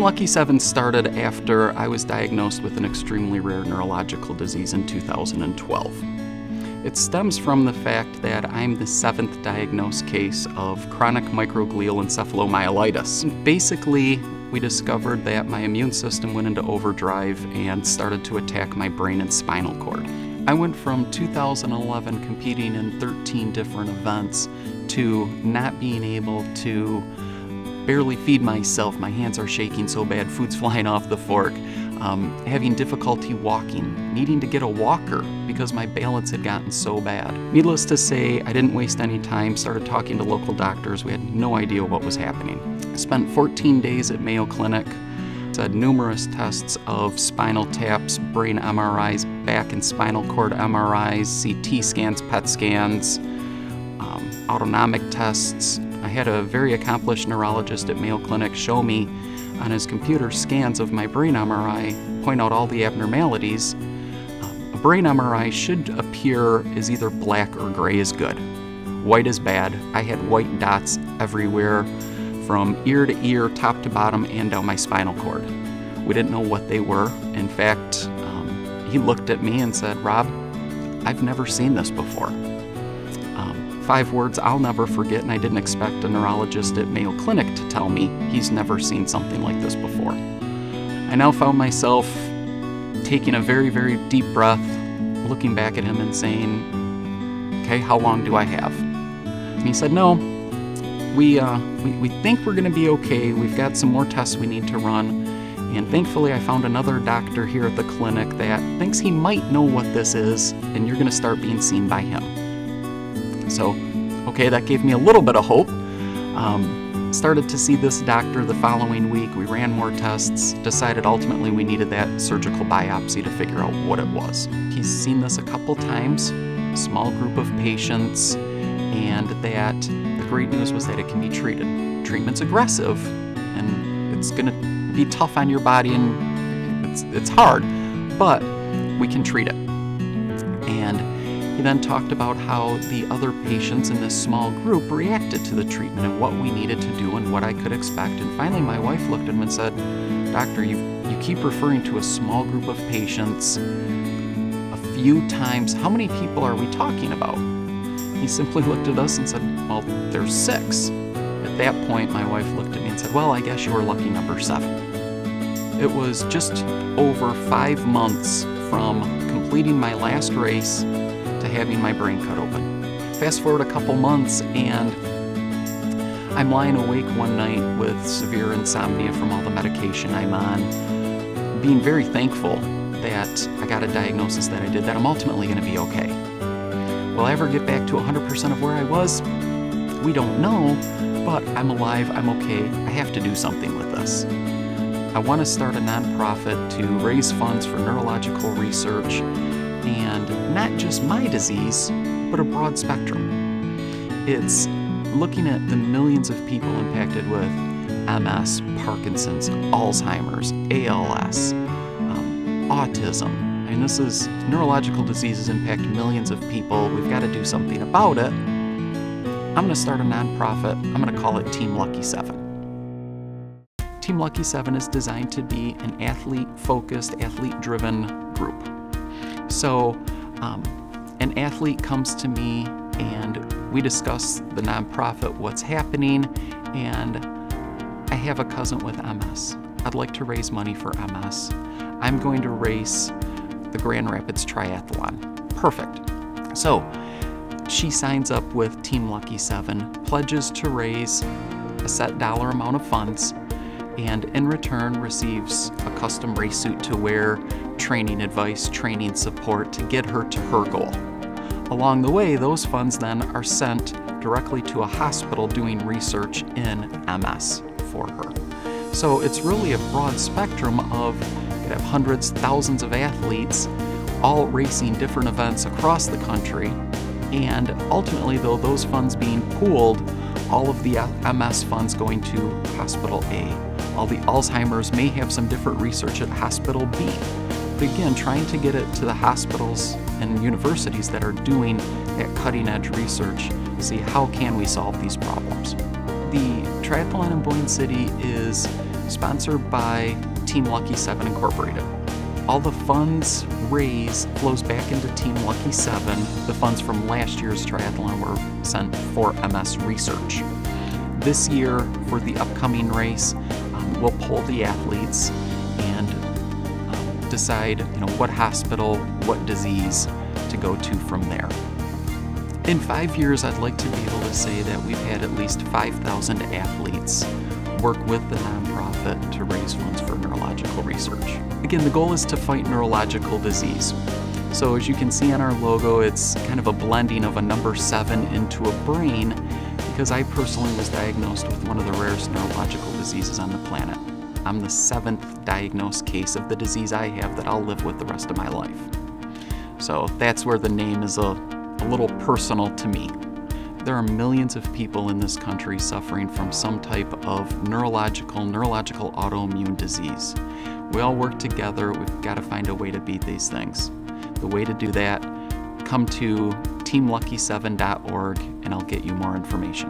Lucky 7 started after I was diagnosed with an extremely rare neurological disease in 2012. It stems from the fact that I'm the 7th diagnosed case of chronic microglial encephalomyelitis. Basically, we discovered that my immune system went into overdrive and started to attack my brain and spinal cord. I went from 2011 competing in 13 different events to not being able to barely feed myself. My hands are shaking so bad, food's flying off the fork. Having difficulty walking, needing to get a walker because my balance had gotten so bad. Needless to say, I didn't waste any time, started talking to local doctors. We had no idea what was happening. Spent 14 days at Mayo Clinic, had numerous tests of spinal taps, brain MRIs, back and spinal cord MRIs, CT scans, PET scans, autonomic tests. I had a very accomplished neurologist at Mayo Clinic show me on his computer scans of my brain MRI, point out all the abnormalities. A brain MRI should appear as either black or gray is good. White is bad. I had white dots everywhere from ear to ear, top to bottom, and down my spinal cord. We didn't know what they were. In fact, he looked at me and said, "Rob, I've never seen this before." 5 words I'll never forget, and I didn't expect a neurologist at Mayo Clinic to tell me he's never seen something like this before. I now found myself taking a very, very deep breath, looking back at him and saying, "Okay, how long do I have?" And he said, "No, we think we're gonna be okay. We've got some more tests we need to run." And thankfully I found another doctor here at the clinic that thinks he might know what this is, and you're gonna start being seen by him. So, okay, that gave me a little bit of hope. Started to see this doctor the following week. We ran more tests, decided ultimately we needed that surgical biopsy to figure out what it was. He's seen this a couple times, a small group of patients, and that the great news was that it can be treated. Treatment's aggressive, and it's gonna be tough on your body, and it's hard, but we can treat it. And he then talked about how the other patients in this small group reacted to the treatment and what we needed to do and what I could expect. And finally my wife looked at him and said, "Doctor, you keep referring to a small group of patients a few times. How many people are we talking about?" He simply looked at us and said, "Well, there's 6. At that point, my wife looked at me and said, "Well, I guess you were lucky number 7. It was just over 5 months from completing my last race to having my brain cut open. Fast forward a couple months and I'm lying awake one night with severe insomnia from all the medication I'm on, being very thankful that I got a diagnosis that I did, that I'm ultimately going to be okay. Will I ever get back to 100% of where I was? We don't know, but I'm alive, I'm okay, I have to do something with this. I want to start a nonprofit to raise funds for neurological research, and not just my disease, but a broad spectrum. It's looking at the millions of people impacted with MS, Parkinson's, Alzheimer's, ALS, autism. And this is neurological diseases impact millions of people. We've got to do something about it. I'm going to start a nonprofit. I'm going to call it Team Lucky 7. Team Lucky 7 is designed to be an athlete-focused, athlete-driven group. So an athlete comes to me and we discuss the nonprofit, what's happening, and I have a cousin with MS. I'd like to raise money for MS. I'm going to race the Grand Rapids Triathlon. Perfect. So she signs up with Team Lucky 7, pledges to raise a set dollar amount of funds, and in return receives a custom race suit to wear, training advice, training support to get her to her goal. Along the way, those funds then are sent directly to a hospital doing research in MS for her. So it's really a broad spectrum of, you have hundreds, thousands of athletes all racing different events across the country, and ultimately though those funds being pooled, all of the MS funds going to Hospital A. All the Alzheimer's may have some different research at Hospital B. But again, trying to get it to the hospitals and universities that are doing that cutting edge research to see how can we solve these problems. The triathlon in Boyne City is sponsored by Team Lucky 7 Incorporated. All the funds raised flows back into Team Lucky 7. The funds from last year's triathlon were sent for MS research. This year, for the upcoming race, we'll poll the athletes and decide, what hospital, what disease to go to from there. In 5 years, I'd like to be able to say that we've had at least 5,000 athletes work with the nonprofit to raise funds for neurological research. Again, the goal is to fight neurological disease. So as you can see on our logo, it's kind of a blending of a number 7 into a brain, because I personally was diagnosed with one of the rarest neurological diseases on the planet. I'm the 7th diagnosed case of the disease I have that I'll live with the rest of my life. So that's where the name is a little personal to me. There are millions of people in this country suffering from some type of neurological autoimmune disease. We all work together. We've got to find a way to beat these things. The way to do that, come to teamlucky7.org and I'll get you more information.